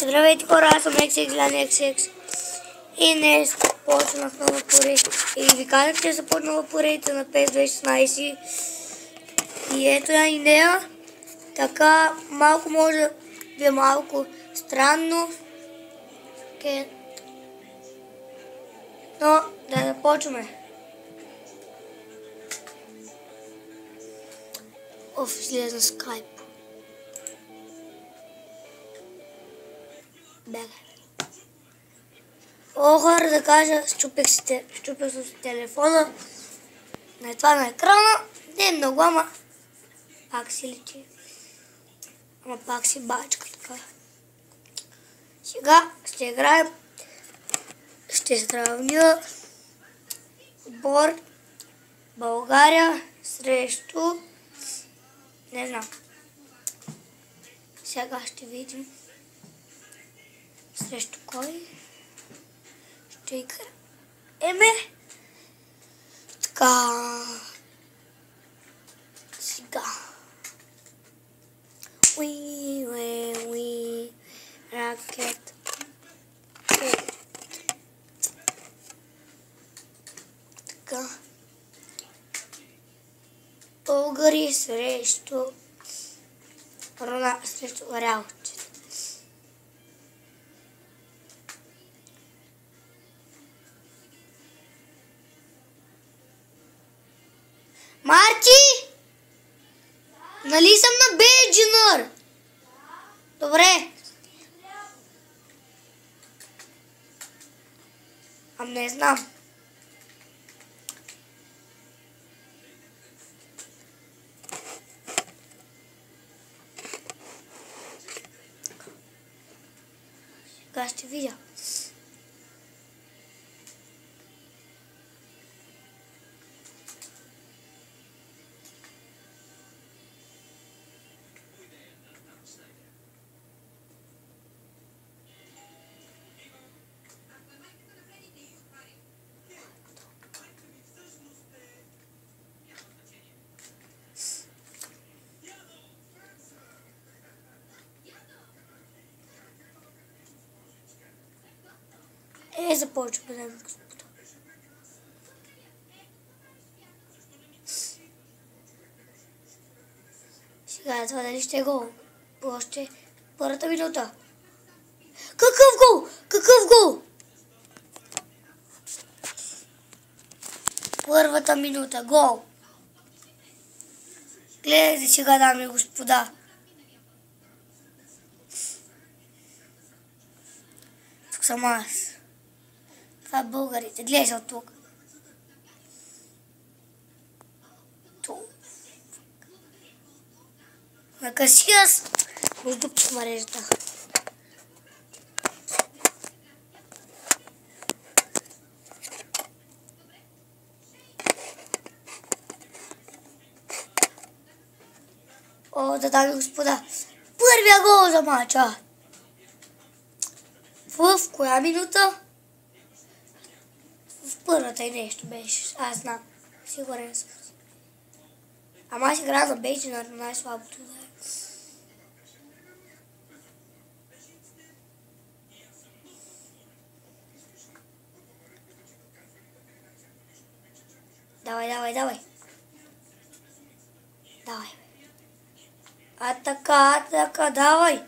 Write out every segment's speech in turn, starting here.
Здравейте хора, аз съм XX и днес почнах нова поредица. И ви казах, че започна нова поредица на PES 2016. И ето я и нея. Така малко може да ви е малко странно. Но да започваме. Излезе на Skype. Бегай. Хора, да кажа, щупих си телефона. На това на екрана. Не е много, ама пак си лети. Ама пак си бачка така. Сега ще играем. Ще сравня отбор България срещу... Не знам. Сега ще видим срещу кой ще играем. Така. Сега. Уи, ракет. Така. Българи срещу Реалче. Марти! Нали съм на Бейджинър? Добре. Не знам. Сега ще видя. Започваме, дами и господа. Сега това дали ще е гол. Още първата минута. Какъв гол? Какъв гол? Първата минута. Гол. Гледайте сега, дами и господа. Тук съм аз. Това българите. Гледай от тук. Накъси аз между мрежата. Да, дами и господа. Първия гол за мача. В коя минута? В първата и нещо беше. Аз знам. Сигурен съм. Ама аз играя на Бейджинър, но най-слабото да е. Давай. Давай. Атака, давай.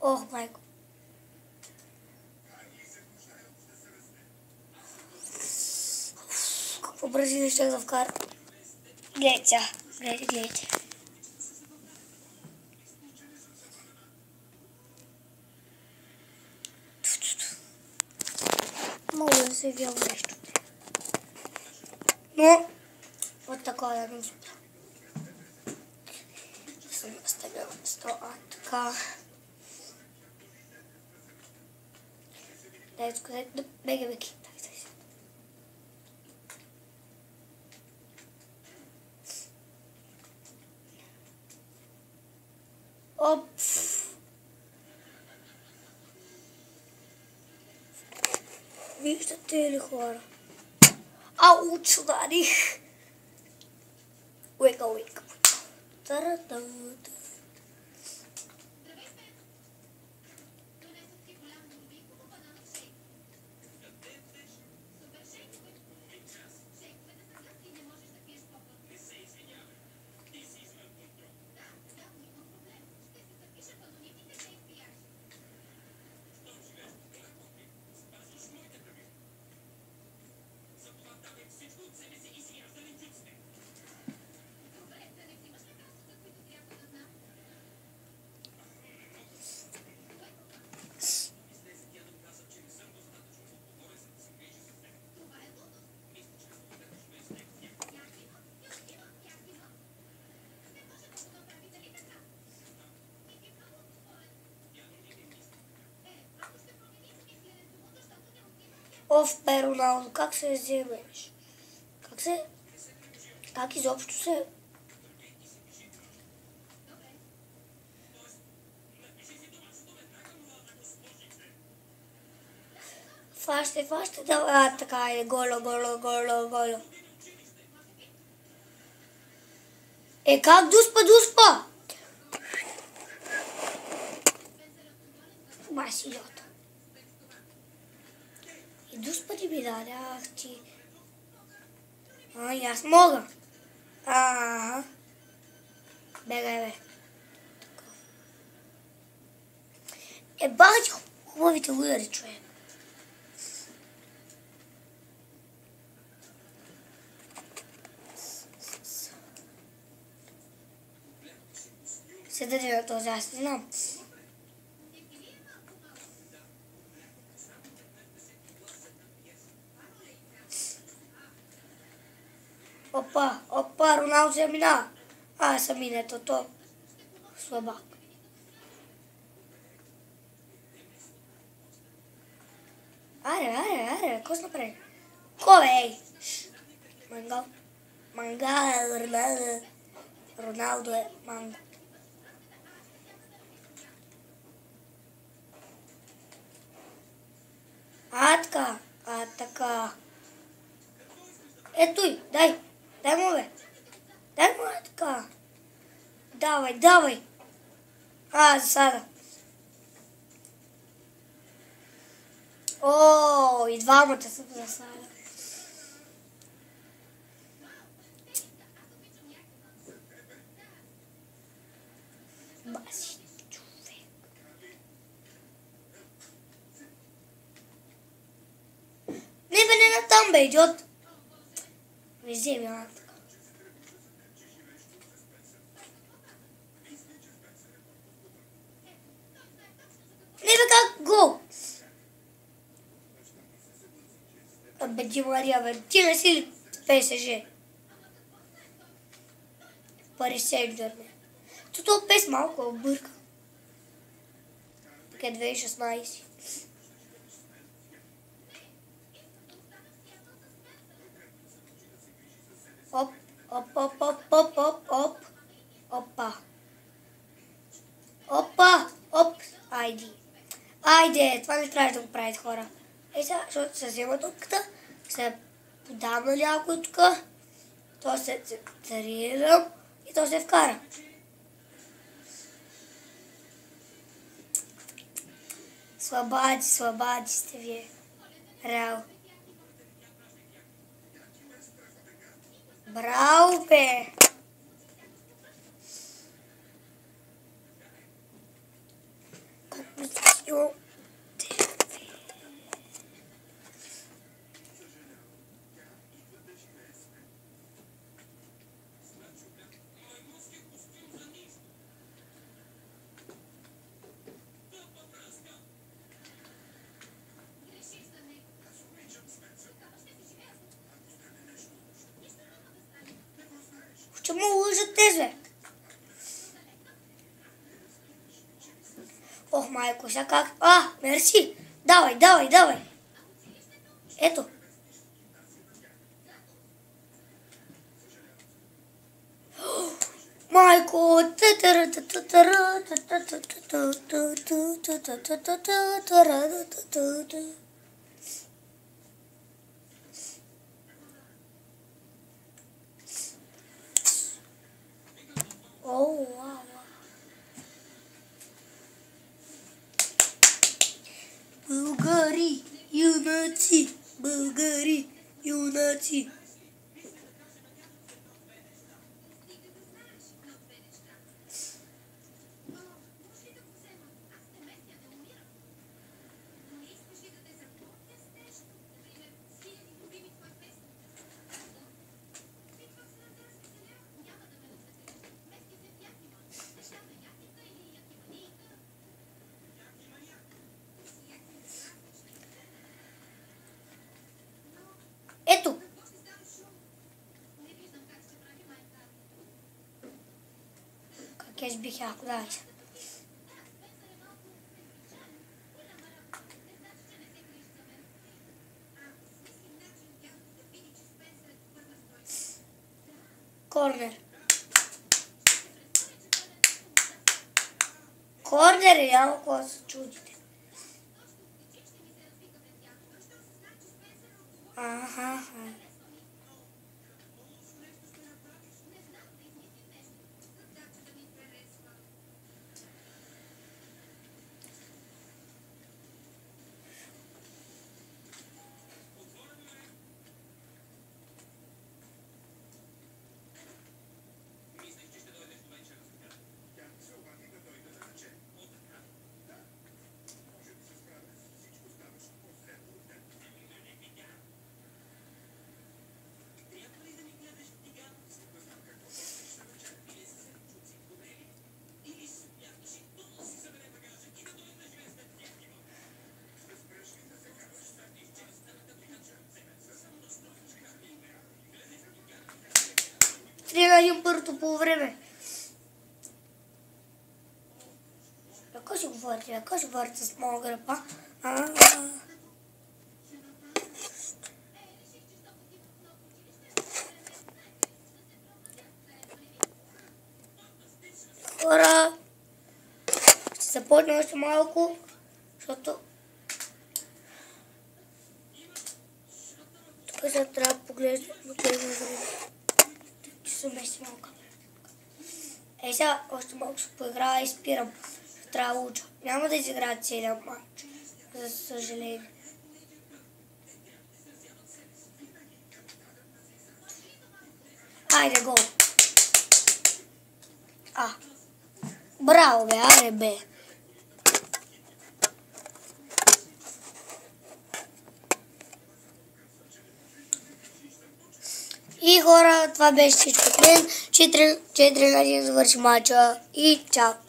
Ох, майко. Какво бързи ще да вкара. Гледайте. Мога да се вял нещо. Но, от такова да ми спра. съм наставил 100, така. Дай сказать, да бега беги. Оп. Виждате ли, хора? Ауч, ударих. Уека. Та-ра-та-та. Оф, бе, Роналдо, как се вземеш? Как изобщо се... Фащай, да, така е, голо. Е, как дуспа? Масилиот. И дуспа ти ми даде, ах ти. И аз мога. Бегай, бе. Е, бати хубавите удари, човек. Се даде на този, аз не знам. Опа, Роналдо се мина. Съм минето, то слабак. Аре, какво се направи? Ко, ей? Мангал, Роналдо е манго. Така. Ето и, дай му, бе. Дай му, така. Давай. Засада. О, и двамата са в засада. Баси, човек. Не натам, бе, идиот. Не вземи, така. Не, бе, как гол? Бе, Ди Мария, бе, ти не си ли ПСЖ? Пари Сен-Жермен, не. То пес малко обърка. Така е 2016. Оп. Айде, това не трябва да го правите, хора. Сега, защото се взема топката, се подам на някой тук, то се центрирам и то се вкара. Слабади сте вие. Реал. Браво, бе! Чому лъжат тези? майко, сега как... мерси! Давай, давай, давай! Ето! Майко! О, вау! Българи, юнаци! Българи, юнаци! Ето! Как я сбих яко, дайте. Корнер. Корнер е, няма какво се чудите. Аха. Трябва един първото по време. Ако ще говорите с моя гръба? Хора, ще започна още малко, защото тук сега трябва да поглежда време. Че се мести малко. Сега още малко ще поиграя и спирам. Трябва да уча. Няма да изиграя целия матч, за съжаление. Айде, гол! Браво, бе, аре, бе! И хора, това беше всичко от мен. 4 на 1 завърши матча и чао!